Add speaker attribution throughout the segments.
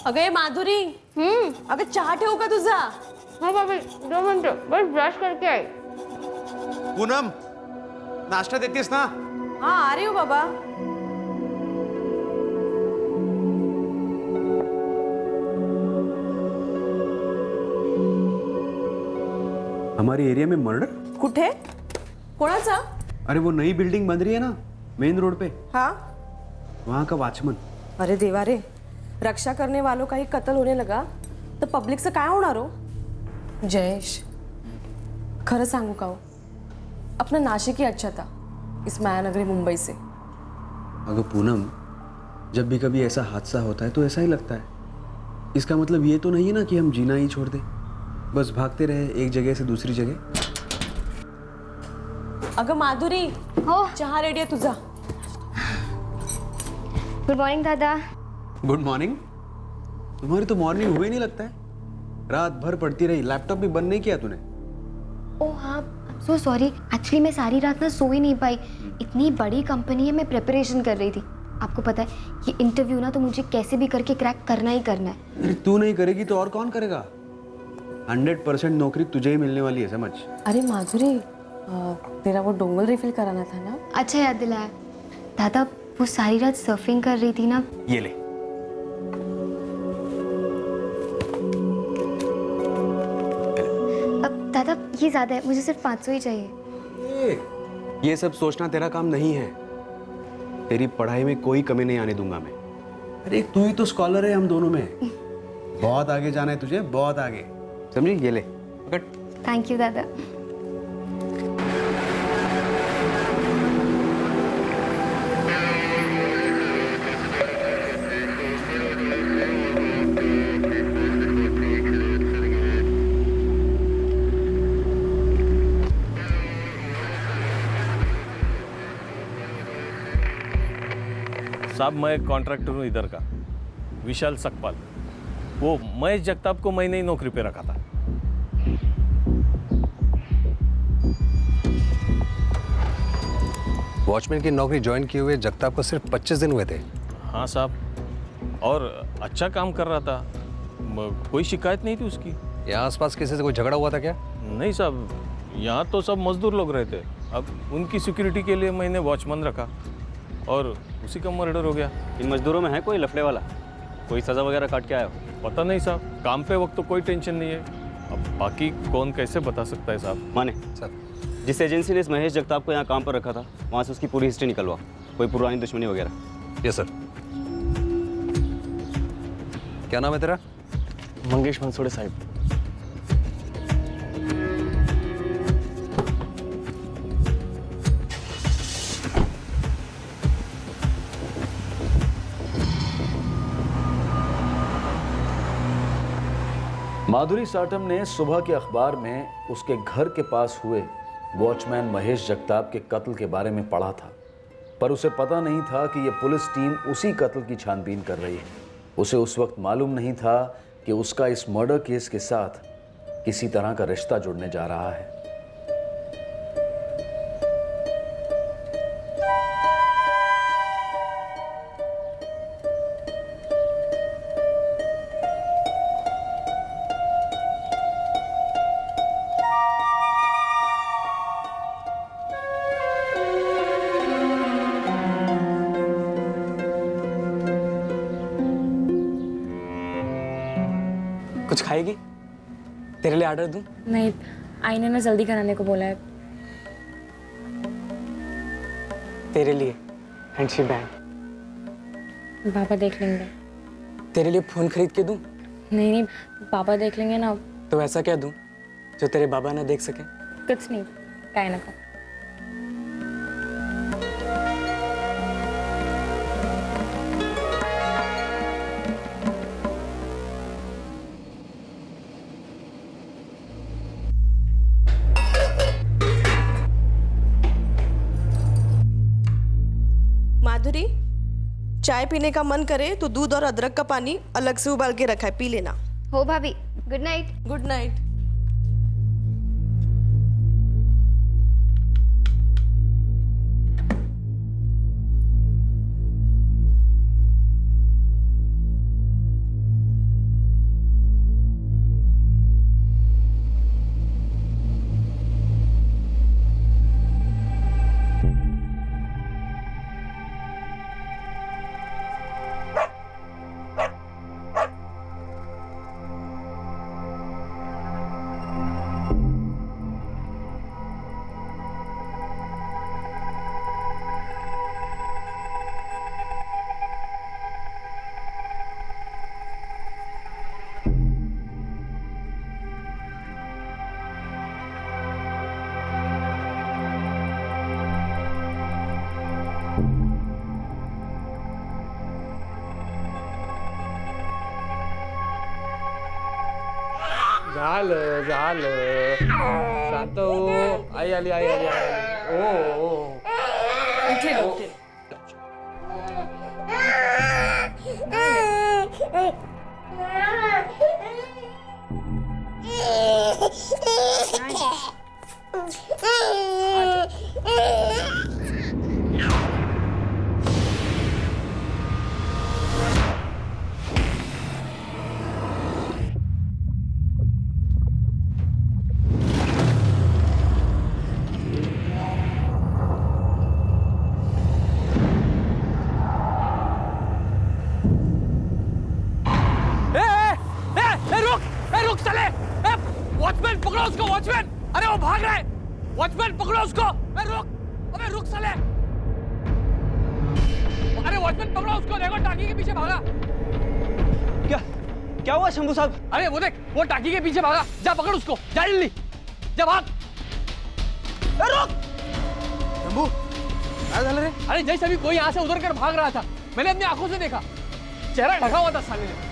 Speaker 1: अगं ये माधुरी, अगं चहा ठेवू का तुझा?
Speaker 2: हाँ भाभी 2 मिनट बस ब्रश करके आई।
Speaker 3: पूनम, नाश्ता देतीस ना?
Speaker 1: हाँ आ रही हूँ बाबा।
Speaker 3: हमारी एरिया में मर्डर?
Speaker 1: कुठे? कोणाचा?
Speaker 3: अरे वो नई बिल्डिंग बन रही है ना मेन रोड पे,
Speaker 1: हाँ।
Speaker 3: वहाँ का वॉचमन।
Speaker 1: अरे देवा रे, रक्षा करने वालों का ही कत्ल होने लगा तर पब्लिकचं काय होणार हो? जयेश, खरं सांगू का हो, अपना नाशिक ही अच्छा था इस मायानगरी मुंबई से।
Speaker 3: अगर पूनम, जब भी कभी ऐसा हादसा होता है तो ऐसा ही लगता है। इसका मतलब ये तो नहीं है ना कि हम जीना ही छोड़ दें, बस भागते रहे एक जगह से दूसरी जगह।
Speaker 1: अगं माधुरी,
Speaker 2: हो
Speaker 1: चहा रेडी आहे तुझा।
Speaker 2: गुड मॉर्निंग दादा।
Speaker 3: Good morning. तुम्हारी तो मॉर्निंग हुई नहीं लगता है, रात भर पढ़ती रही, लैपटॉप भी बंद नहीं किया तूने।
Speaker 4: ओह हाँ, सो सॉरी। एक्चुअली मैं सारी रात ना सो ही नहीं पाई। इतनी बड़ी कंपनी है, मैं प्रिपरेशन कर रही थी। आपको पता है ये इंटरव्यू ना तो मुझे कैसे भी करके क्रैक करना ही करना है।
Speaker 3: अरे तू नहीं करेगी तो और कौन करेगा? 100% नौकरी तुझे ही मिलने वाली है, समझ।
Speaker 1: अरे माधुरी, तेरा वो डोंगल रिफिल कराना था ना?
Speaker 4: अच्छा याद दिलाया। दादा वो सारी रात सर्फिंग कर रही थी ना।
Speaker 3: ये ले।
Speaker 4: अब दादा ये ज़्यादा है, मुझे सिर्फ 500 ही चाहिए।
Speaker 3: ये सब सोचना तेरा काम नहीं है। तेरी पढ़ाई में कोई कमी नहीं आने दूंगा मैं। अरे तू ही तो स्कॉलर है हम दोनों में। बहुत आगे जाना है तुझे, बहुत आगे, समझी? ये ले पकड़।
Speaker 4: थैंक यू दादा।
Speaker 5: साहब मैं कॉन्ट्रैक्टर हूँ इधर का, विशाल सकपाल। वो महेश जगताप को मैंने ही नौकरी पे रखा था।
Speaker 6: वॉचमैन की नौकरी ज्वाइन किए हुए जगताप को सिर्फ 25 दिन हुए थे।
Speaker 5: हाँ साहब, और अच्छा काम कर रहा था, कोई शिकायत नहीं थी उसकी।
Speaker 6: यहाँ आसपास किसी से कोई झगड़ा हुआ था क्या?
Speaker 5: नहीं साहब, यहाँ तो सब मजदूर लोग रहते। अब उनकी सिक्योरिटी के लिए मैंने वॉचमैन रखा और उसी का मर्डर हो गया।
Speaker 7: इन मजदूरों में है कोई लफड़े वाला? कोई सज़ा वगैरह काट के आया हो?
Speaker 5: पता नहीं साहब, काम पे वक्त तो कोई टेंशन नहीं है। अब बाकी कौन कैसे बता सकता है साहब।
Speaker 7: माने
Speaker 6: सर,
Speaker 7: जिस एजेंसी ने इस महेश जगताप को यहाँ काम पर रखा था, वहाँ से उसकी पूरी हिस्ट्री निकलवा, कोई पुरानी दुश्मनी वगैरह।
Speaker 6: Yes sir. क्या नाम है तेरा?
Speaker 8: मंगेश मंसूड़े साहिब।
Speaker 9: माधुरी साटम ने सुबह के अखबार में उसके घर के पास हुए वॉचमैन महेश जगताप के कत्ल के बारे में पढ़ा था, पर उसे पता नहीं था कि यह पुलिस टीम उसी कत्ल की छानबीन कर रही है। उसे उस वक्त मालूम नहीं था कि उसका इस मर्डर केस के साथ किसी तरह का रिश्ता जुड़ने जा रहा है।
Speaker 8: कुछ खाएगी? तेरे लिए ऑर्डर दूं?
Speaker 2: नहीं, आई ने ना जल्दी कराने को बोला है।
Speaker 8: तेरे लिए हैंडशिप बैंड।
Speaker 2: पापा देख लेंगे।
Speaker 8: तेरे लिए फोन खरीद के दूं?
Speaker 2: नहीं नहीं, पापा देख लेंगे ना।
Speaker 8: तो ऐसा क्या दूं जो तेरे बाबा ना देख सके?
Speaker 2: कुछ नहीं, काय ना का।
Speaker 1: माधुरी, चाय पीने का मन करे तो दूध और अदरक का पानी अलग से उबाल के रखा है, पी लेना।
Speaker 4: हो भाभी, गुड नाइट।
Speaker 1: Good night.
Speaker 5: झालं झालं शांत हो. आई आली आई आली आई आली. ओ रुक चले. वॉचमैन पकड़ो उसको. वॉचमैन अरे वो भाग रहा है. वॉचमैन पकड़ो उसको. रुक अबे रुक साले. अरे वॉचमैन पकड़ो उसको. देखो टाकी के पीछे भागा.
Speaker 7: क्या हुआ शंभू साहब?
Speaker 5: अरे वो देख वो टाकी के पीछे भागा. जा पकड़ उसको. जा जल्दी. जा भाग. रुक
Speaker 3: शंभू काय झालं रे?
Speaker 5: अरे जैसे अभी कोई यहाँ से उधर कर भाग रहा था. मैंने अपनी आंखों से देखा. चेहरा ढका हुआ था साले ने.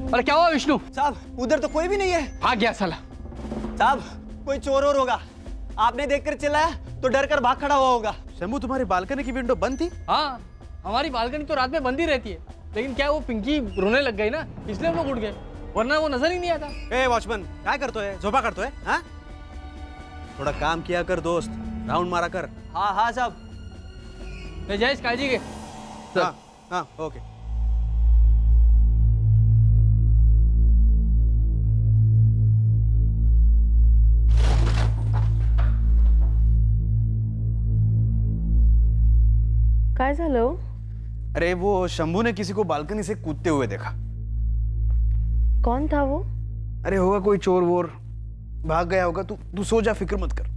Speaker 5: अरे क्या हुआ विष्णु?
Speaker 7: साहब उधर तो कोई भी नहीं है.
Speaker 5: भाग गया साला.
Speaker 7: साहब कोई चोर और होगा. आपने देखकर चिल्लाया तो डर कर भाग खड़ा हुआ होगा.
Speaker 3: शंभू तुम्हारी बालकनी की विंडो बंद थी?
Speaker 5: हाँ हमारी बालकनी तो रात में बंद ही रहती है. लेकिन क्या वो पिंकी रोने लग गई ना इसलिए हम लोग उठ गए. वरना वो नजर ही नहीं आता.
Speaker 3: ए वॉचमन काय करतोय? झोपा काढतोय? हाँ थोड़ा काम किया कर दोस्त. राउंड मारा कर.
Speaker 7: हाँ हाँ साहब.
Speaker 5: जयेश काळजी घे.
Speaker 3: हाँ हाँ ओके.
Speaker 1: काय झालं हो?
Speaker 3: अरे वो शंभू ने किसी को बालकनी से कूदते हुए देखा.
Speaker 1: कौन था वो?
Speaker 3: अरे होगा कोई चोर वोर. भाग गया होगा. तू तू सो जा. फिक्र मत कर.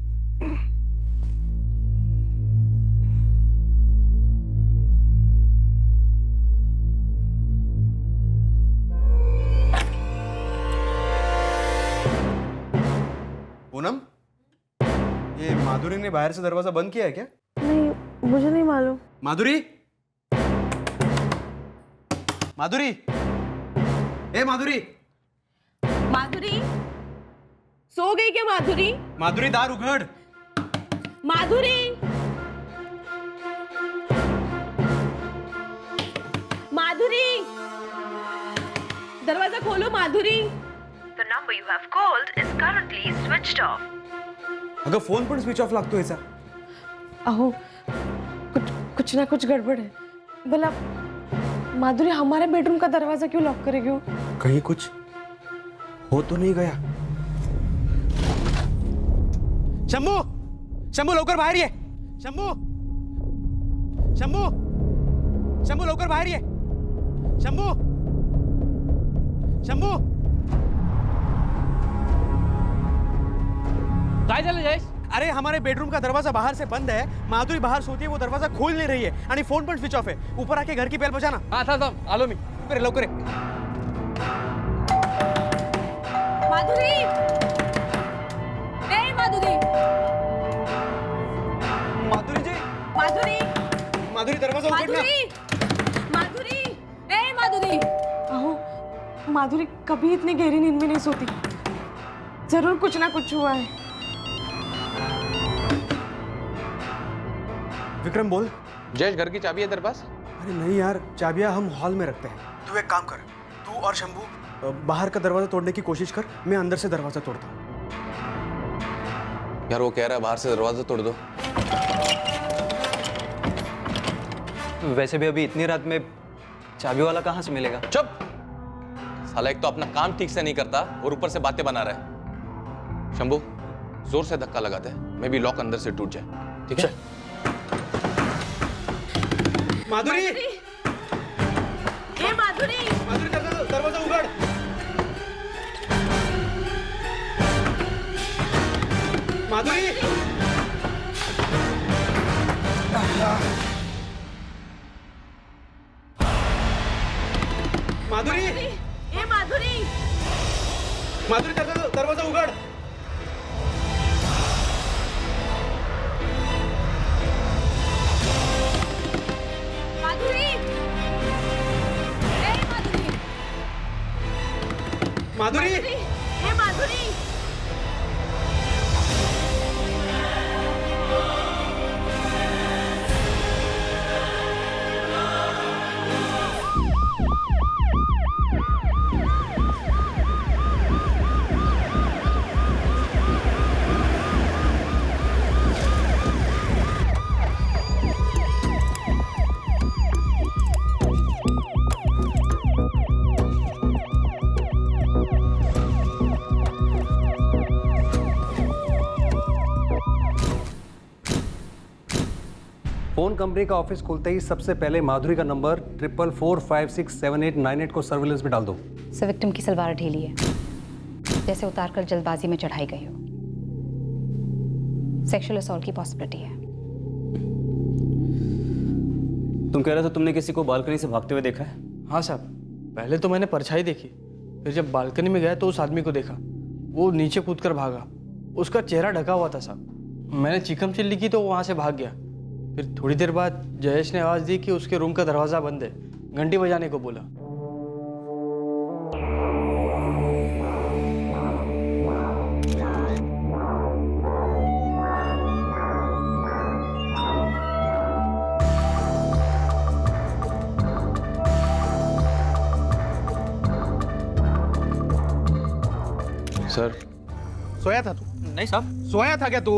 Speaker 3: पूनम ये माधुरी ने बाहर से दरवाजा बंद किया है क्या?
Speaker 1: नहीं मुझे नहीं मालूम.
Speaker 3: माधुरी माधुरी ए माधुरी
Speaker 1: माधुरी सो गई क्या माधुरी?
Speaker 3: माधुरी दार उघड.
Speaker 1: माधुरी माधुरी दरवाजा खोलो. माधुरी
Speaker 10: The number you have called is currently switched off.
Speaker 3: अगं फोन पण स्विच ऑफ लागतो याचा.
Speaker 1: अहो कुछ ना कुछ गड़बड़ है. भला माधुरी हमारे बेडरूम का दरवाजा क्यों लॉक करेगी? वो
Speaker 3: कहीं कुछ हो तो नहीं गया? शंभू शंभू लवकर बाहेर ये. शंभू शंभू शंभू लवकर बाहेर ये. शंभू शंभू
Speaker 5: काय झालं जयेश?
Speaker 3: अरे हमारे बेडरूम का दरवाजा बाहर से बंद है. माधुरी बाहर सोती है. वो दरवाजा खोल नहीं रही है आणि फोन पण स्विच ऑफ है. ऊपर आके घर की बेल बजाना.
Speaker 5: हाँ थांब आलो मी.
Speaker 3: लवकर ये.
Speaker 1: माधुरी ए माधुरी
Speaker 7: माधुरी जी.
Speaker 1: माधुरी
Speaker 3: माधुरी दरवाजा उघड ना.
Speaker 1: माधुरी माधुरी ए माधुरी. अहो माधुरी कभी इतनी गहरी नींद में नहीं सोती. जरूर कुछ ना कुछ हुआ है.
Speaker 3: विक्रम बोल.
Speaker 5: जयेश घर की चाबी है तेरे पास?
Speaker 3: अरे नहीं यार चाबियां हम हॉल में रखते हैं. तू एक काम कर. तू और शंभू बाहर का दरवाजा तोड़ने की कोशिश कर. मैं अंदर से दरवाजा तोड़ता हूँ.
Speaker 11: यार वो कह रहा है बाहर से दरवाजा तोड़ दो.
Speaker 7: वैसे भी अभी इतनी रात में चाबी वाला कहाँ से मिलेगा?
Speaker 11: चुप साला. एक तो अपना काम ठीक से नहीं करता और ऊपर से बातें बना रहा है. शंभू जोर से धक्का लगाते हैं. मे बी लॉक अंदर से टूट जाए. ठीक है.
Speaker 3: माधुरी
Speaker 1: ए माधुरी
Speaker 3: माधुरी दरवाजा उघड. माधुरी माधुरी दरवाजा उघड.
Speaker 1: माधुरी ए माधुरी
Speaker 3: माधुरी
Speaker 1: हे माधुरी
Speaker 6: फोन कंपनी का ऑफिस खुलते ही सबसे पहले माधुरी का नंबर 44567898 को सर्विलेंस में डाल दो.
Speaker 12: सर विक्टिम की सलवार ढीली है, जैसे उतारकर जल्दबाजी में चढ़ाई गई हो. सेक्सुअल असॉल्ट की पॉसिबिलिटी है.
Speaker 7: तुम कह रहे थे तुमने किसी को बालकनी से भागते हुए देखा है?
Speaker 8: हाँ साहब, पहले तो मैंने परछाई देखी, फिर जब बालकनी में गया तो उस आदमी को देखा. वो नीचे कूदकर भागा, उसका चेहरा ढका हुआ था साहब. मैंने चीखम चिल्ली की तो वो वहाँ से भाग गया. फिर थोड़ी देर बाद जयेश ने आवाज़ दी कि उसके रूम का दरवाज़ा बंद है, घंटी बजाने को बोला.
Speaker 5: सर,
Speaker 13: सोया था तू?
Speaker 11: नहीं साहब.
Speaker 13: सोया था क्या तू?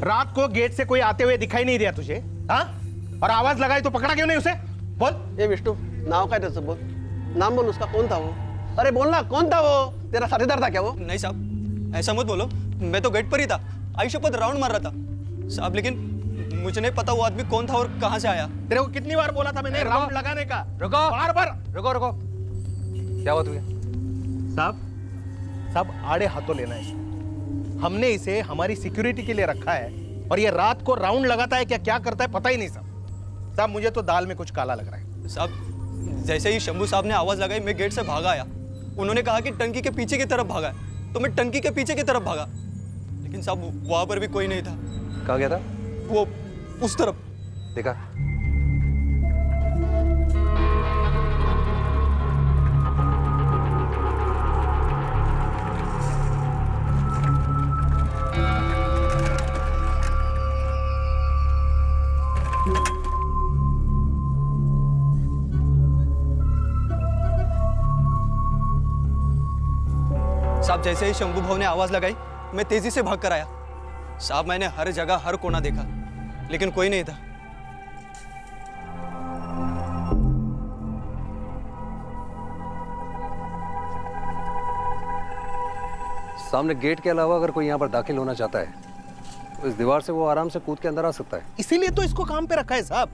Speaker 13: रात को गेट से कोई आते हुए दिखाई नहीं दिया तुझे? हाँ? और आवाज लगाई तो पकड़ा क्यों नहीं उसे? बोल.
Speaker 14: ये विष्णु, नाव का है बोल, नाम बोल उसका. कौन था वो? अरे बोलना, कौन था वो? तेरा साथीदार था क्या वो?
Speaker 11: नहीं साहब, ऐसा मत बोलो. मैं तो गेट पर ही था, आई शपथ राउंड मार रहा था साहब. लेकिन मुझे नहीं पता वो आदमी कौन था और कहाँ से आया.
Speaker 13: तेरे को कितनी बार बोला था मैंने राउंड लगाने का?
Speaker 6: रुको.
Speaker 13: बार बार.
Speaker 6: रुको. क्या हुआ तुझे?
Speaker 13: साहब आड़े हाथों लेना है. हमने इसे हमारी सिक्योरिटी के लिए रखा है और ये रात को राउंड लगाता है क्या करता है पता ही नहीं. साहब मुझे तो दाल में कुछ काला लग रहा है.
Speaker 11: साहब जैसे ही शंभू साहब ने आवाज़ लगाई मैं गेट से भागा आया. उन्होंने कहा कि टंकी के पीछे की तरफ भागा है, तो मैं टंकी के पीछे की तरफ भागा. लेकिन साहब वहाँ पर भी कोई नहीं था.
Speaker 6: कहाँ गया था?
Speaker 11: वो उस तरफ.
Speaker 6: देखा?
Speaker 11: साहब जैसे ही शंभू भाव ने आवाज लगाई मैं तेजी से भाग कर आया. साहब मैंने हर जगह हर कोना देखा, लेकिन कोई नहीं था.
Speaker 6: सामने गेट के अलावा अगर कोई यहाँ पर दाखिल होना चाहता है तो इस दीवार से वो आराम से कूद के अंदर आ सकता है.
Speaker 13: इसीलिए तो इसको काम पे रखा है साहब.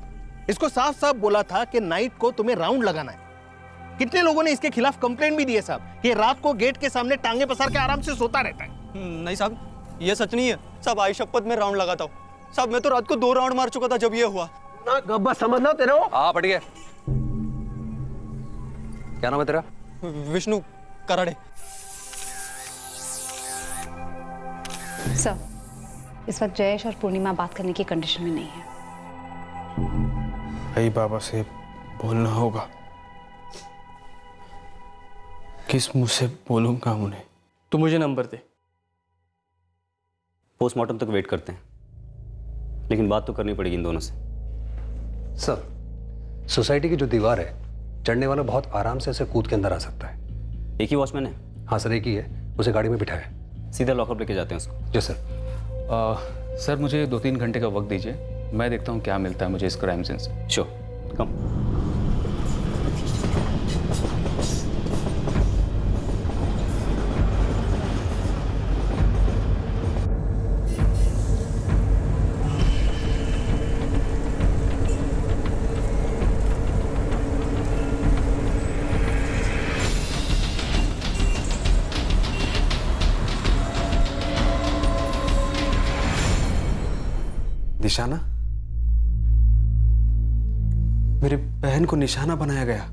Speaker 13: इसको साफ साफ बोला था कि नाइट को तुम्हें राउंड लगाना है. कितने लोगों ने इसके खिलाफ कंप्लेंट भी दी है साहब कि रात को गेट के सामने टांगे पसार के आराम से सोता रहता है.
Speaker 11: नहीं साहब, ये सच नहीं है. साहब आई शपथ में राउंड लगाता हूँ. साहब मैं तो रात को 2 राउंड मार चुका था जब ये हुआ.
Speaker 14: ना गब्बा समझ लो तेरे को.
Speaker 6: हाँ बढ़िया. क्या नाम है तेरा?
Speaker 11: विष्णु कराड़े.
Speaker 12: सर इस वक्त जयेश और पूर्णिमा बात करने की कंडीशन में नहीं है.
Speaker 5: भाई बाबा से बोलना होगा. किस मुंह से बोलूंगा उन्हें? तू मुझे नंबर दे.
Speaker 7: पोस्टमार्टम तक वेट करते हैं, लेकिन बात तो करनी पड़ेगी इन दोनों से.
Speaker 6: सर सोसाइटी की जो दीवार है, चढ़ने वाला बहुत आराम से ऐसे कूद के अंदर आ सकता है.
Speaker 7: एक ही वॉचमैन है?
Speaker 6: हाँ सर एक ही है. उसे गाड़ी में बिठाया.
Speaker 7: सीधा लॉकअप लेके जाते हैं उसको.
Speaker 6: जी सर.
Speaker 15: सर मुझे 2-3 घंटे का वक्त दीजिए, मैं देखता हूँ क्या मिलता है मुझे इस क्राइम सीन से.
Speaker 7: श्योर, कम.
Speaker 3: निशाना? मेरी बहन को निशाना बनाया गया?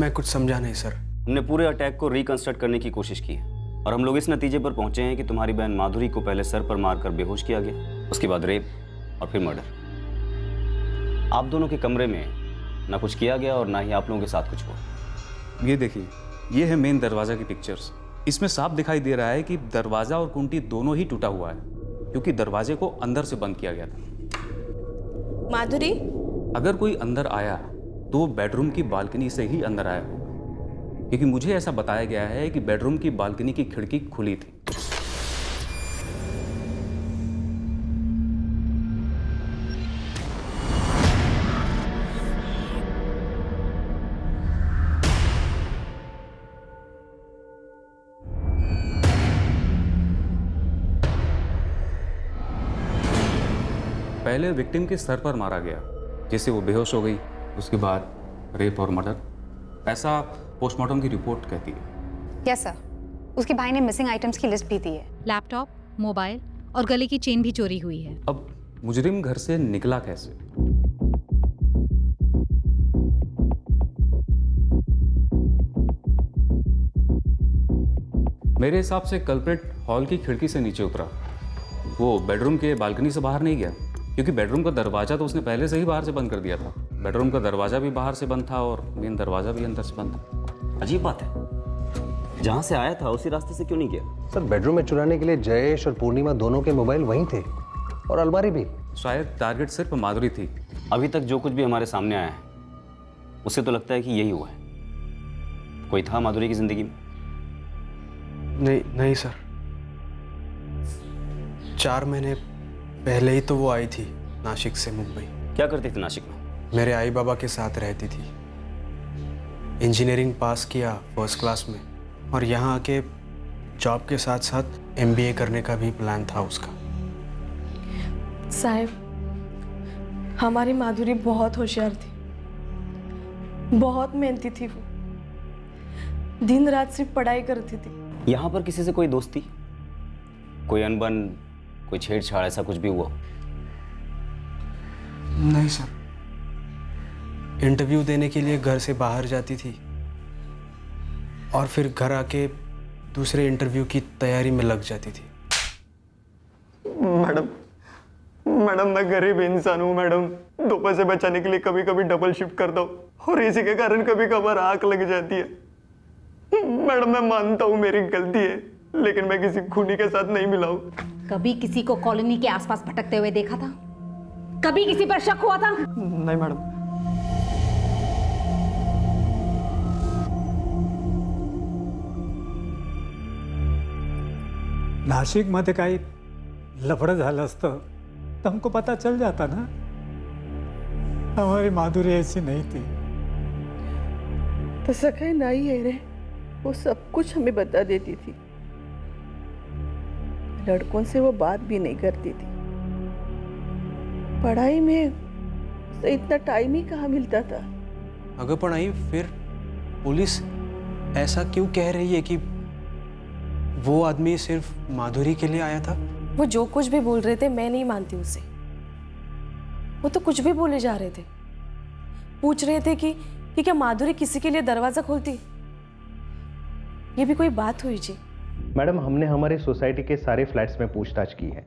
Speaker 3: मैं कुछ समझा नहीं सर.
Speaker 7: हमने पूरे अटैक को रिकंस्ट्रक्ट करने की कोशिश की है और हम लोग इस नतीजे पर पहुंचे हैं कि तुम्हारी बहन माधुरी को पहले सर पर मारकर बेहोश किया गया, उसके बाद रेप और फिर मर्डर। आप दोनों के कमरे में ना कुछ किया गया और ना ही आप लोगों के साथ कुछ हुआ।
Speaker 15: ये देखिए, ये है मेन दरवाज़ा की पिक्चर्स। इसमें साफ दिखाई दे रहा है कि दरवाज़ा और कुंडी दोनों ही टूटा हुआ है, क्योंकि दरवाजे को अंदर से बंद किया गया था।
Speaker 1: माधुरी,
Speaker 15: अगर कोई अंदर आया तो वो बेडरूम की बालकनी से ही अंदर आया होगा, क्योंकि मुझे ऐसा बताया गया है कि बेडरूम की बालकनी की खिड़की खुली थी। पहले विक्टिम के सर पर मारा गया, जिससे वो बेहोश हो गई। उसके बाद रेप और मर्डर, ऐसा पोस्टमार्टम की रिपोर्ट कहती है।
Speaker 12: यस सर, उसके भाई ने मिसिंग आइटम्स की लिस्ट भी दी है।
Speaker 16: लैपटॉप, मोबाइल और गले की चेन भी चोरी हुई है।
Speaker 15: अब मुजरिम घर से निकला कैसे? मेरे हिसाब से कल्प्रिट हॉल की खिड़की से नीचे उतरा, वो बेडरूम के बालकनी से बाहर नहीं गया, क्योंकि बेडरूम का दरवाजा तो उसने पहले से ही बाहर से बंद कर दिया था। बेडरूम का दरवाजा भी बाहर से बंद था और मेन दरवाजा भी अंदर से बंद था।
Speaker 7: अजीब बात है, जहां से आया था उसी रास्ते से क्यों नहीं गया?
Speaker 6: सर, बेडरूम में चुराने के लिए जयेश और पूर्णिमा दोनों के मोबाइल वहीं थे और अलमारी भी।
Speaker 15: शायद टारगेट सिर्फ माधुरी थी।
Speaker 7: अभी तक जो कुछ भी हमारे सामने आया है उससे तो लगता है कि यही हुआ है। कोई था माधुरी की जिंदगी में?
Speaker 8: नहीं सर, 4 महीने पहले ही तो वो आई थी नासिक से मुंबई।
Speaker 7: क्या करती थी नासिक में?
Speaker 8: मेरे आई बाबा के साथ रहती थी। इंजीनियरिंग पास किया फर्स्ट क्लास में, और यहाँ आके जॉब के साथ साथ MBA करने का भी प्लान था उसका।
Speaker 1: साहब, हमारी माधुरी बहुत होशियार थी, बहुत मेहनती थी। वो दिन रात सिर्फ पढ़ाई करती थी।
Speaker 7: यहाँ पर किसी से कोई दोस्ती, कोई अनबन, कोई छेड़छाड़, ऐसा कुछ भी हुआ?
Speaker 8: नहीं सर, इंटरव्यू देने के लिए घर से बाहर जाती थी और फिर घर आके दूसरे इंटरव्यू की तैयारी में लग जाती थी।
Speaker 17: मैडम मैं गरीब इंसान हूँ मैडम, 2 पैसे बचाने के लिए कभी कभी डबल शिफ्ट करता हूँ और इसी के कारण कभी कभार आंख लग जाती है। मैडम मैं मानता हूँ मेरी गलती है, लेकिन मैं किसी खूनी के साथ नहीं मिला हूँ।
Speaker 16: कभी किसी को कॉलोनी के आसपास भटकते हुए देखा था? कभी किसी पर शक हुआ था?
Speaker 17: नहीं मैडम।
Speaker 18: नाशिकमध्ये काही लफडं झालं असतं तर हमको पता चल जाता ना। हमारी माधुरी ऐसी नहीं थी।
Speaker 19: तो सखा नहीं है रे, वो सब कुछ हमें बता देती थी। लड़कों से वो बात भी नहीं करती थी। पढ़ाई में तो इतना टाइम ही कहाँ मिलता था।
Speaker 8: अगर पण आई, फिर पुलिस ऐसा क्यों कह रही है कि वो आदमी सिर्फ माधुरी के लिए आया था?
Speaker 1: वो जो कुछ भी बोल रहे थे मैं नहीं मानती उसे। वो तो कुछ भी बोले जा रहे थे। पूछ रहे थे कि क्या माधुरी किसी के लिए दरवाजा खोलती? ये भी कोई बात हुई जी?
Speaker 13: मैडम, हमने हमारी सोसाइटी के सारे फ्लैट्स में पूछताछ की है,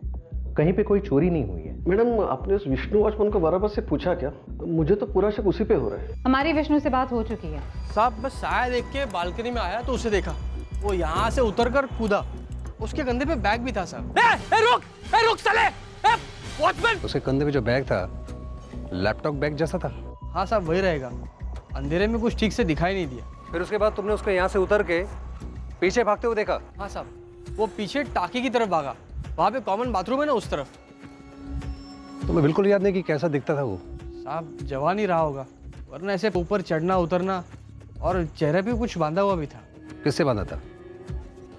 Speaker 13: कहीं पे कोई चोरी नहीं हुई है।
Speaker 14: मैडम, आपने उस विष्णु वॉचमैन को बराबर से पूछा क्या? मुझे तो पूरा शक उसी पे हो रहा है।
Speaker 12: हमारी विष्णु से बात हो चुकी है
Speaker 8: साहब। मैं साया देख के बालकनी में आया तो उसे देखा, वो यहाँ से उतरकर कूदा। उसके कंधे पे बैग भी था साहब।
Speaker 17: रुक साले! वॉचमैन!
Speaker 6: उसके कंधे पे जो बैग था, लैपटॉप बैग जैसा था।
Speaker 8: हाँ साहब, वही रहेगा। अंधेरे में कुछ ठीक से दिखाई नहीं दिया।
Speaker 6: फिर उसके बाद तुमने उसको यहाँ से उतर के पीछे भागते हुए देखा?
Speaker 8: हाँ साहब, वो पीछे टाकी की तरफ भागा। वहाँ पे कॉमन बाथरूम है ना, उस तरफ।
Speaker 6: तुम्हें बिल्कुल याद नहीं कि कैसा दिखता था वो?
Speaker 8: साहब, जवान ही रहा होगा, वरना ऐसे ऊपर चढ़ना उतरना, और चेहरे पे कुछ बांधा हुआ भी था।
Speaker 6: किससे बांधा था?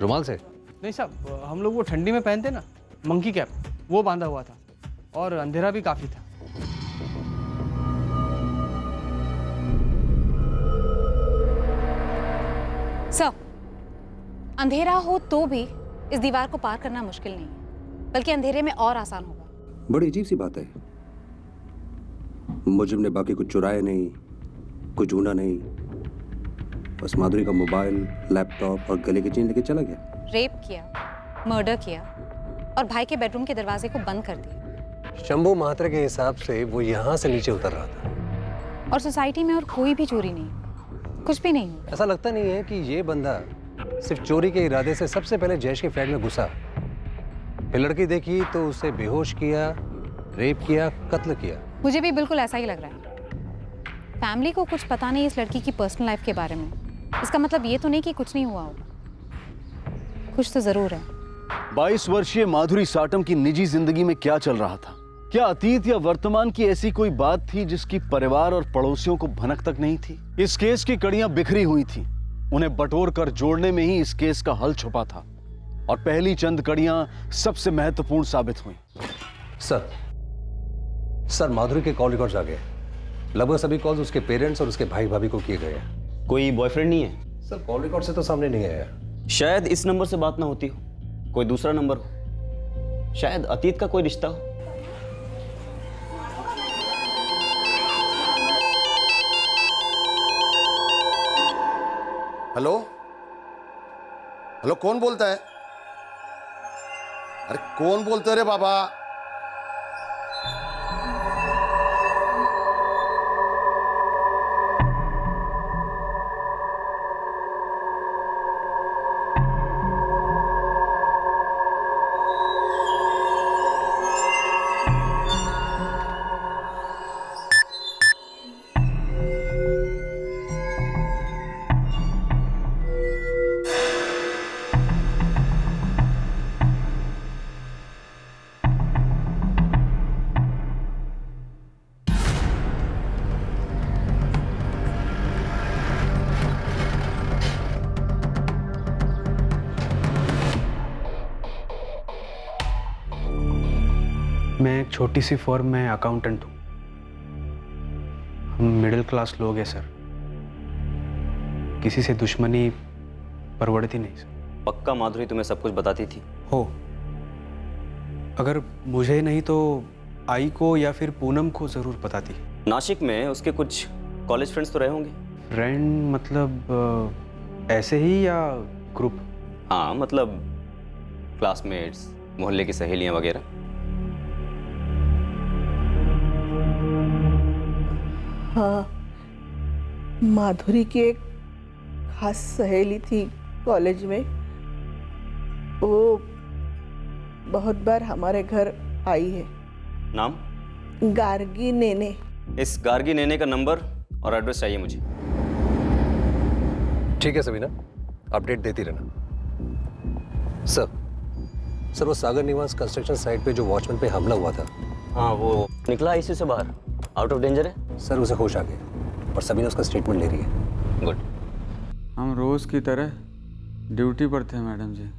Speaker 6: रुमाल से?
Speaker 8: नहीं साहब, हम लोग वो ठंडी में पहनते ना, मंकी कैप, वो बांधा हुआ था, और अंधेरा भी काफी था।
Speaker 12: सर, अंधेरा हो तो भी इस दीवार को पार करना मुश्किल नहीं है, बल्कि अंधेरे में और आसान होगा।
Speaker 20: बड़ी अजीब सी बात है। मुजरिम ने बाकी कुछ चुराया नहीं, कुछ ढूंढा नहीं,
Speaker 6: बस माधुरी का मोबाइल, लैपटॉप और गले की चेन लेके चला गया।
Speaker 12: रेप किया, मर्डर किया और भाई के बेडरूम के दरवाजे को बंद कर दिया।
Speaker 6: शंभू महात्रे के हिसाब से वो यहाँ से नीचे उतर रहा था।
Speaker 12: और सोसाइटी में और कोई भी चोरी नहीं, कुछ भी नहीं हुआ।
Speaker 6: ऐसा लगता नहीं है कि ये बंदा सिर्फ चोरी के इरादे से सबसे पहले जयेश के फ्लैट में घुसा, फिर लड़की देखी तो उसे बेहोश किया, रेप किया, कत्ल किया।
Speaker 12: मुझे भी बिल्कुल ऐसा ही लग रहा है। फैमिली को कुछ पता नहीं इस लड़की की पर्सनल लाइफ के बारे में। इसका मतलब ये तो नहीं कि कुछ नहीं हुआ हो, कुछ तो जरूर है।
Speaker 9: 22 वर्षीय माधुरी साटम की निजी जिंदगी में क्या चल रहा था? क्या अतीत या वर्तमान की ऐसी कोई बात थी जिसकी परिवार और पड़ोसियों को भनक तक नहीं थी? इस केस की कड़ियां बिखरी हुई थी, उन्हें बटोर कर जोड़ने में ही इस केस का हल छुपा था और पहली चंद कड़ियां सबसे महत्वपूर्ण साबित हुई।
Speaker 6: सर माधुरी के कॉल रिकॉर्ड्स आ गए। लगभग सभी कॉल्स उसके पेरेंट्स और उसके भाई भाभी को किए गए हैं।
Speaker 7: कोई बॉयफ्रेंड नहीं है?
Speaker 6: सर कॉल रिकॉर्ड से तो सामने नहीं आया।
Speaker 7: शायद इस नंबर से बात ना होती हो, कोई दूसरा नंबर हो, शायद अतीत का कोई रिश्ता हो।
Speaker 20: हेलो हेलो, कौन बोलता है? अरे कौन बोलते है रे बाबा?
Speaker 3: मैं एक छोटी सी फर्म में अकाउंटेंट हूँ। हम मिडिल क्लास लोग हैं सर, किसी से दुश्मनी परवड़ती नहीं सर।
Speaker 7: पक्का माधुरी तुम्हें सब कुछ बताती थी?
Speaker 3: हो, अगर मुझे नहीं तो आई को या फिर पूनम को जरूर बताती।
Speaker 7: नासिक में उसके कुछ कॉलेज फ्रेंड्स तो रहे होंगे?
Speaker 3: फ्रेंड मतलब ऐसे ही या ग्रुप?
Speaker 7: हाँ, मतलब क्लासमेट्स, मोहल्ले की सहेलियां वगैरह।
Speaker 19: हाँ, माधुरी की एक खास सहेली थी कॉलेज में। वो बहुत बार हमारे घर आई है।
Speaker 7: नाम?
Speaker 19: गार्गी नेने।
Speaker 7: इस गार्गी नेने का नंबर और एड्रेस चाहिए मुझे।
Speaker 6: ठीक है सबीना, अपडेट देती रहना। सर वो सागर निवास कंस्ट्रक्शन साइट पे जो वॉचमैन पे हमला हुआ था,
Speaker 7: हाँ, वो निकला आईसीयू से बाहर, आउट ऑफ डेंजर है?
Speaker 6: सर उसे होश आ गया और सबीना उसका स्टेटमेंट ले रही है।
Speaker 7: गुड।
Speaker 21: हम रोज की तरह ड्यूटी पर थे मैडम जी।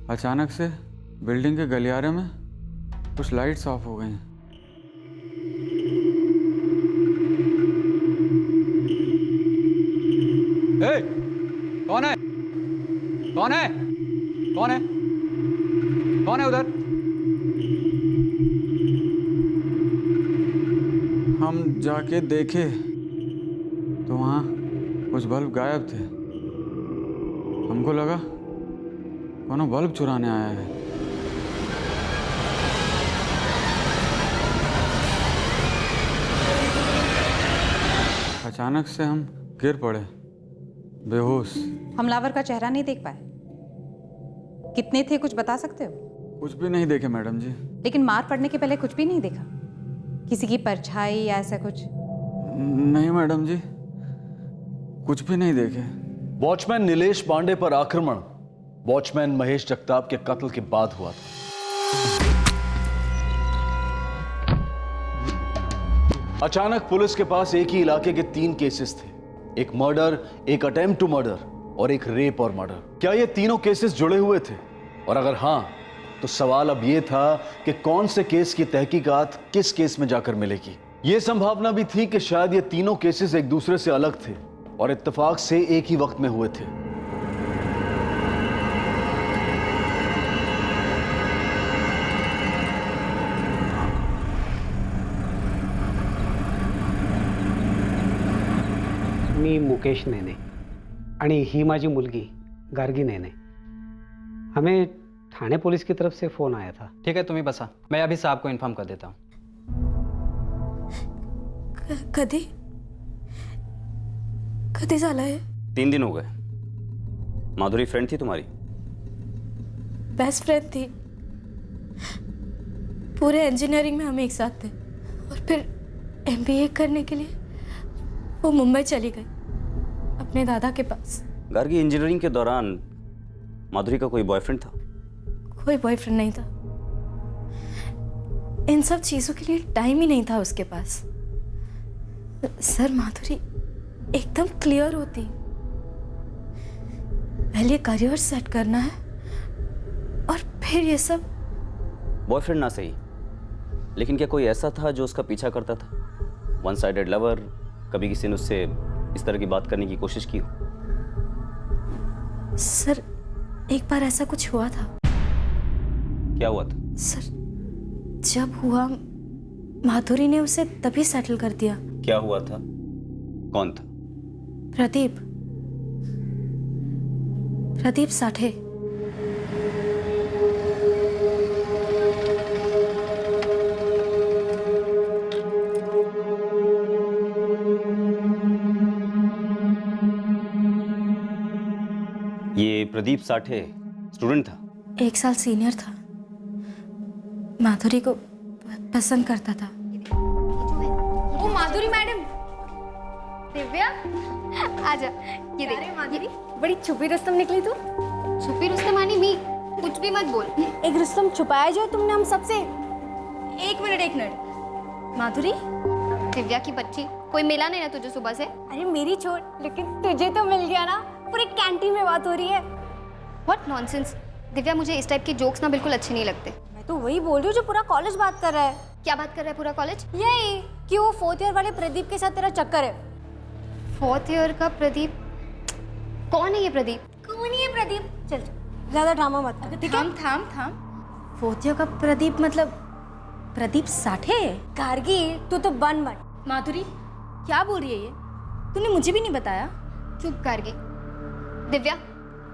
Speaker 21: अचानक से बिल्डिंग के गलियारे में कुछ लाइट्स ऑफ हो गई। कौन है? कौन है? कौन है? कौन है उधर? हम जाके देखे तो वहाँ कुछ बल्ब गायब थे। हमको लगा कौनो बल्ब चुराने आया है। अचानक से हम गिर पड़े बेहोश।
Speaker 12: हमलावर का चेहरा नहीं देख पाए? कितने थे, कुछ बता सकते हो?
Speaker 21: कुछ भी नहीं देखे मैडम जी।
Speaker 12: लेकिन मार पड़ने के पहले कुछ भी नहीं देखा? किसी की परछाई या ऐसा कुछ?
Speaker 21: नहीं मैडम जी, कुछ भी नहीं देखे।
Speaker 9: वॉचमैन नीलेश पांडे पर आक्रमण वॉचमैन महेश जगताप के कत्ल के बाद हुआ था। अचानक पुलिस के पास एक ही इलाके के 3 केसेस थे, एक मर्डर, एक अटेम्प्ट टू मर्डर और एक रेप और मर्डर। क्या ये तीनों केसेस जुड़े हुए थे? और अगर हां, तो सवाल अब यह था कि कौन से केस की तहकीकात किस केस में जाकर मिलेगी। यह संभावना भी थी कि शायद ये तीनों केसेस एक दूसरे से अलग थे और इत्तेफाक से एक ही वक्त में हुए थे।
Speaker 22: मी मुकेश नेने,
Speaker 6: आणि ही माझी मुलगी गार्गी नेने. हमें थाने पुलिस की तरफ से फ़ोन आया था.
Speaker 8: ठीक है, तुम्ही बसा, मैं अभी साहब को इन्फॉर्म कर देता हूँ.
Speaker 1: कधी कधी झालं हे?
Speaker 7: 3 दिन हो गए. माधुरी फ्रेंड थी तुम्हारी?
Speaker 1: बेस्ट फ्रेंड थी. पूरे इंजीनियरिंग में हम एक साथ थे और फिर MBA करने के लिए वो मुंबई चली गई अपने दादा के पास.
Speaker 7: गार्गी, इंजीनियरिंग के दौरान माधुरी का कोई बॉयफ्रेंड था?
Speaker 1: कोई बॉयफ्रेंड नहीं था. इन सब चीजों के लिए टाइम ही नहीं था उसके पास. सर, माधुरी एकदम क्लियर होती. पहले करियर सेट करना है और फिर ये सब.
Speaker 7: बॉयफ्रेंड ना सही, लेकिन क्या कोई ऐसा था जो उसका पीछा करता था? One sided lover? कभी किसी ने उससे इस तरह की बात करने की कोशिश की हो?
Speaker 1: सर, एक बार ऐसा कुछ हुआ था.
Speaker 7: क्या हुआ था?
Speaker 1: सर, जब हुआ माधुरी ने उसे तभी सेटल कर दिया.
Speaker 7: क्या हुआ था? कौन था?
Speaker 1: प्रदीप साठे.
Speaker 7: ये प्रदीप साठे स्टूडेंट था?
Speaker 1: 1 साल सीनियर था. माधुरी को पसंद करता था.
Speaker 4: वो माधुरी मैडम. दिव्या, आजा. ये देख. माधुरी, बड़ी छुपी रुस्तम निकली तू. छुपी रुस्तम आनी मी. कुछ भी मत बोल.
Speaker 1: एक रुस्तम छुपाया जो तुमने हम सबसे. एक मिनट. माधुरी,
Speaker 4: दिव्या की बच्ची. कोई मिला नहीं ना तुझे सुबह से?
Speaker 2: अरे मेरी छोड़, लेकिन तुझे तो मिल गया ना. पूरी कैंटीन में बात हो रही है.
Speaker 4: What nonsense. दिव्या, मुझे इस टाइप के जोक्स ना बिल्कुल अच्छे नहीं लगते.
Speaker 2: मैं तो वही बोल रही हूँ जो पूरा कॉलेज बात कर रहा है.
Speaker 4: क्या बात कर रहा है पूरा कॉलेज?
Speaker 2: यही कि वो 4th ईयर वाले प्रदीप के साथ तेरा चक्कर है.
Speaker 4: 4th ईयर का प्रदीप? कौन है ये प्रदीप?
Speaker 2: कौन है ये प्रदीप? चल ज्यादा ड्रामा मत कर. ठीक है?
Speaker 1: थाम. 4th ईयर का प्रदीप मतलब प्रदीप साठे?
Speaker 2: गार्गी, तू तो बन मत.
Speaker 1: माधुरी, क्या बोल रही है ये? तूने मुझे भी नहीं बताया.
Speaker 4: चुप करके. दिव्या,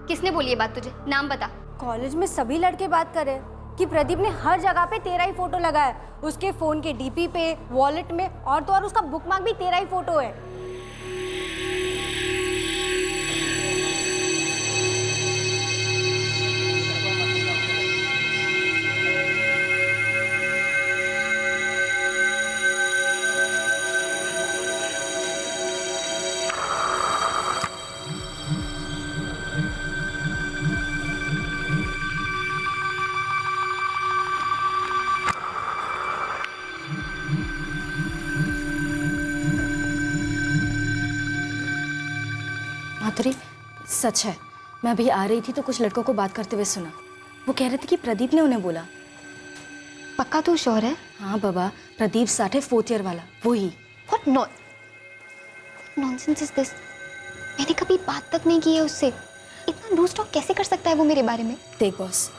Speaker 4: किसने बोली ये बात तुझे? नाम बता.
Speaker 2: कॉलेज में सभी लड़के बात कर रहे हैं कि प्रदीप ने हर जगह पे तेरा ही फोटो लगाया है. उसके फोन के DP पे, वॉलेट में, और तो और उसका बुकमार्क भी तेरा ही फोटो है.
Speaker 1: माधुरी, सच है. मैं अभी आ रही थी तो कुछ लड़कों को बात करते हुए सुना. वो कह रहे थे कि प्रदीप ने उन्हें बोला.
Speaker 4: पक्का तू श्योर है?
Speaker 1: हाँ बाबा, प्रदीप साठे 4th ईयर वाला, वही.
Speaker 4: What nonsense is this? मैंने कभी बात तक नहीं की है उससे. इतना लूज टॉक कैसे कर सकता है वो मेरे बारे में?
Speaker 1: देख बॉस,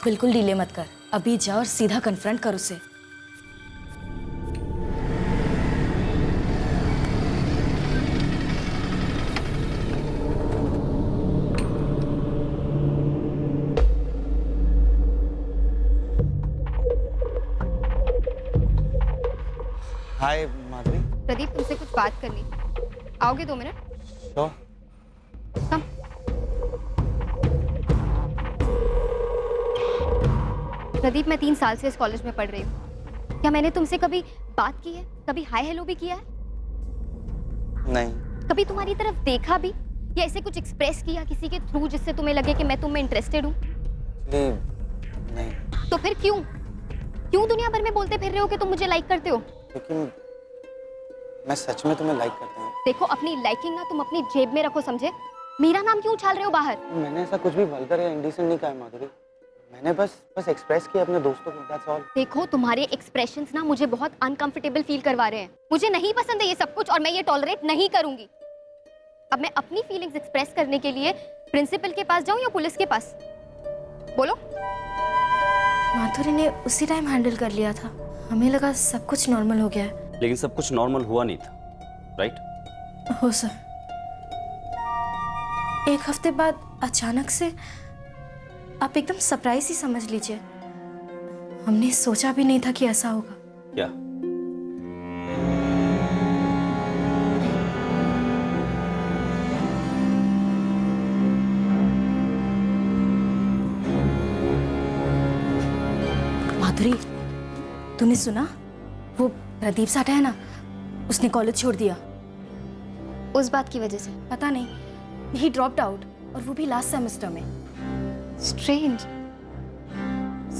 Speaker 1: बिल्कुल डिले मत कर. अभी जा और सीधा कन्फ्रंट कर उसे.
Speaker 22: हाय माधुरी.
Speaker 4: प्रदीप, तुमसे कुछ बात करनी. आओगे 2 मिनट?
Speaker 22: श्योर.
Speaker 4: कम. प्रदीप, मैं 3 साल से इस कॉलेज में पढ़ रही हूँ. क्या मैंने तुमसे कभी बात की है? कभी हाय हेलो भी किया है?
Speaker 22: नहीं.
Speaker 4: कभी तुम्हारी तरफ देखा भी, या ऐसे कुछ एक्सप्रेस किया किसी के थ्रू जिससे तुम्हें लगे कि मैं तुम में इंटरेस्टेड हूँ?
Speaker 22: नहीं.
Speaker 4: तो फिर क्यों दुनिया भर में बोलते फिर रहे हो कि तुम मुझे लाइक करते हो?
Speaker 22: क्योंकि मैं सच में तुम्हें लाइक करता हूँ.
Speaker 4: देखो, अपनी लाइकिंग ना तुम अपनी जेब में रखो, समझे? मेरा नाम क्यों उछाल रहे हो बाहर?
Speaker 22: मैंने ऐसा कुछ भी वल्गर या इंडिसेंट नहीं कहा है माधुरी. मैंने बस एक्सप्रेस किया अपने दोस्तों को. That's all.
Speaker 4: देखो, तुम्हारे एक्सप्रेशंस ना मुझे बहुत अनकंफर्टेबल फील करवा रहे हैं. मुझे नहीं पसंद है ये सब कुछ और मैं ये टॉलरेट नहीं करूंगी. अब मैं अपनी फीलिंग्स एक्सप्रेस करने के लिए प्रिंसिपल के पास जाऊं या पुलिस के पास? बोलो.
Speaker 1: माधुरी ने उसी टाइम हैंडल कर लिया था. हमें लगा सब कुछ नॉर्मल हो गया है.
Speaker 7: लेकिन सब कुछ नॉर्मल हुआ नहीं था, राइट?
Speaker 1: हो सर.
Speaker 4: एक हफ्ते बाद अचानक से आप एकदम सरप्राइज ही समझ लीजिए। हमने सोचा भी नहीं था कि ऐसा होगा।
Speaker 7: क्या?
Speaker 4: माधुरी, तूने सुना? वो प्रदीप साठा है ना, उसने कॉलेज छोड़ दिया। उस बात की वजह से? पता नहीं, ही ड्रॉप्ड आउट, और वो भी लास्ट सेमेस्टर में। स्ट्रेंज।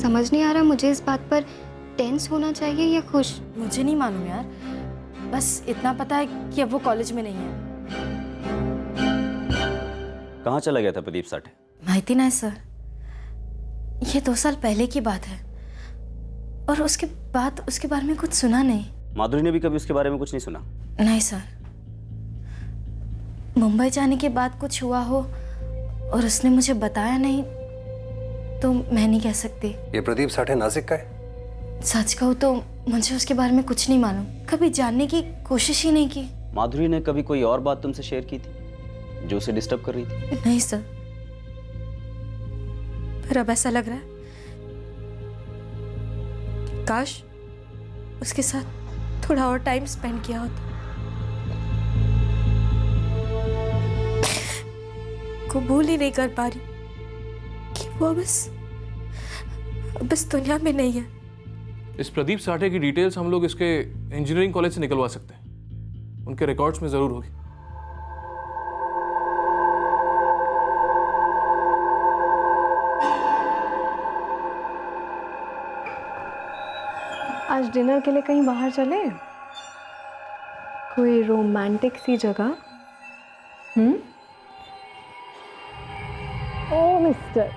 Speaker 4: समझ नहीं आ रहा मुझे इस बात पर टेंस होना चाहिए या खुश।
Speaker 1: मुझे नहीं मालूम यार, बस इतना पता है कि अब वो कॉलेज में नहीं है।
Speaker 7: कहाँ चला गया था प्रदीप साठे?
Speaker 4: माहिती नहीं सर, ये 2 साल पहले की बात है, और उसके बाद उसके बारे में कुछ सुना नहीं।
Speaker 7: माधुरी ने भी कभी उसके बारे में कुछ नहीं सुना?
Speaker 4: नहीं सर, मुंबई जाने के बाद कुछ हुआ हो और उसने मुझे बताया नहीं तो मैं नहीं कह सकती।
Speaker 6: ये प्रदीप साठे नासिक का है?
Speaker 4: सच कहूँ तो मुझे उसके बारे में कुछ नहीं मालूम, कभी जानने की कोशिश ही नहीं की।
Speaker 7: माधुरी ने कभी कोई और बात तुमसे शेयर की थी जो उसे डिस्टर्ब कर रही थी?
Speaker 4: नहीं सर, पर अब ऐसा लग रहा है काश उसके साथ थोड़ा और टाइम स्पेंड किया होता। कबूल ही नहीं कर पा रही कि वो बस दुनिया में नहीं है।
Speaker 5: इस प्रदीप साठे की डिटेल्स हम लोग इसके इंजीनियरिंग कॉलेज से निकलवा सकते हैं, उनके रिकॉर्ड्स में जरूर होगी।
Speaker 1: आज डिनर के लिए कहीं बाहर चले, कोई रोमांटिक सी जगह। ओ मिस्टर,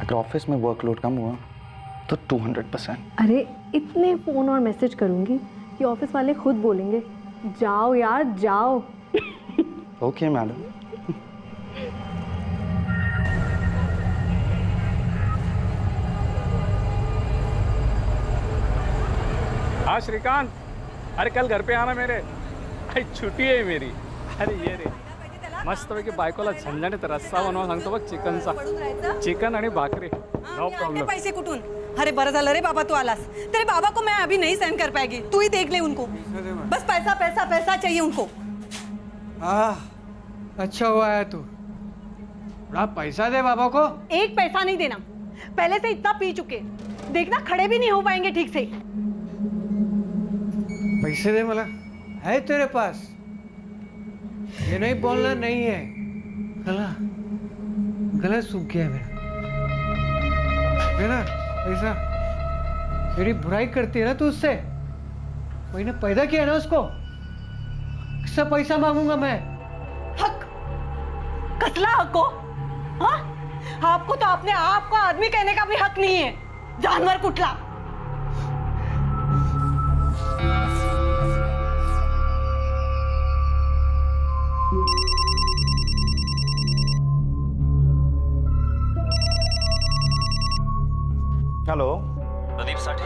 Speaker 22: अगर ऑफिस में वर्कलोड कम हुआ तो 200%।
Speaker 1: अरे इतने फोन और मैसेज करूंगी कि ऑफिस वाले खुद बोलेंगे जाओ यार जाओ।
Speaker 22: Okay madam.
Speaker 21: हाँ श्रीकांत, अरे कल घर पे आना मेरे, अरे छुट्टी आहे मेरी। अरे ये रे मस्तपैकी बायकोला झणझणीत रस्सा बनवा सांगतो बघ, चिकनचा, चिकन आणि भाकरी, नो प्रॉब्लेम।
Speaker 10: पैसे कुठून? अरे बरं झालं रे बाबा तू आलास। तेरे बाबा को मैं अभी नहीं सहन कर पाएगी, तू ही देख ले उनको, बस पैसा पैसा पैसा चाहिए उनको।
Speaker 8: अच्छा हुआ है तू, थोड़ा पैसा दे बाबा को।
Speaker 10: एक पैसा नहीं देना, पहले से इतना पी चुके, देखना खड़े भी नहीं हो पाएंगे ठीक से।
Speaker 8: पैसे दे मला, है तेरे पास? ये नहीं बोलना नहीं है, गला सूख गया मेरा पैसा। मेरी बुराई करती है ना तू उससे, मैंने पैदा किया ना उसको, किससे पैसा मांगूंगा मैं?
Speaker 10: हक कसला हक हो? हाँ, आपको तो अपने आप को आदमी कहने का भी हक नहीं है, जानवर कुटला।
Speaker 11: हेलो,
Speaker 7: प्रदीप साठे?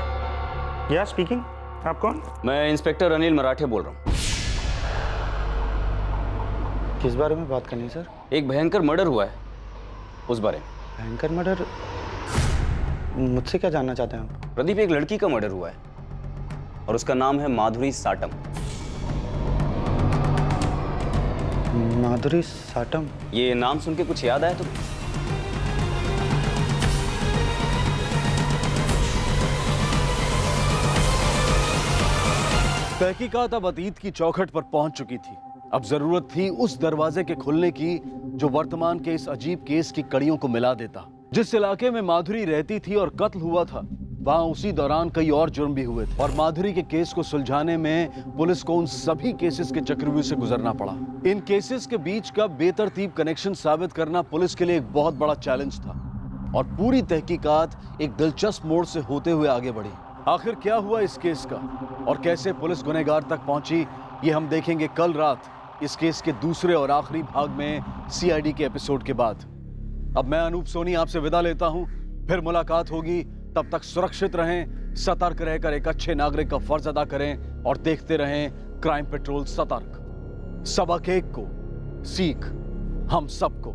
Speaker 11: या स्पीकिंग। आप कौन?
Speaker 7: मैं इंस्पेक्टर अनिल मराठे बोल रहा हूँ।
Speaker 22: किस बारे में बात करनी है सर?
Speaker 7: एक भयंकर मर्डर हुआ है, उस बारे में।
Speaker 22: भयंकर मर्डर? मुझसे क्या जानना चाहते हैं आप?
Speaker 7: प्रदीप, एक लड़की का मर्डर हुआ है और उसका नाम है माधुरी साटम।
Speaker 22: माधुरी साटम?
Speaker 7: ये नाम सुन के कुछ याद आया तुम्हें?
Speaker 9: तहकीकात अब अतीत की चौखट पर पहुंच चुकी थी। अब जरूरत थी उस दरवाजे के खुलने की जो वर्तमान के इस अजीब केस की कड़ियों को मिला देता। जिस इलाके में माधुरी रहती थी और कत्ल हुआ था, वहां उसी दौरान कई और जुर्म भी हुए थे और माधुरी के केस को सुलझाने में पुलिस को उन सभी केसेस के चक्रव्यूह से गुजरना पड़ा। इन केसेस के बीच का बेतरतीब कनेक्शन साबित करना पुलिस के लिए एक बहुत बड़ा चैलेंज था और पूरी तहकीकात एक दिलचस्प मोड़ से होते हुए आगे बढ़ी। आखिर क्या हुआ इस केस का और कैसे पुलिस गुनहगार तक पहुंची, ये हम देखेंगे कल रात इस केस के दूसरे और आखिरी भाग में सीआईडी के एपिसोड के बाद। अब मैं अनूप सोनी आपसे विदा लेता हूं, फिर मुलाकात होगी। तब तक सुरक्षित रहें, सतर्क रहकर एक अच्छे नागरिक का फर्ज अदा करें और देखते रहें क्राइम पेट्रोल सतर्क। सबक एक को, सीख हम सबको।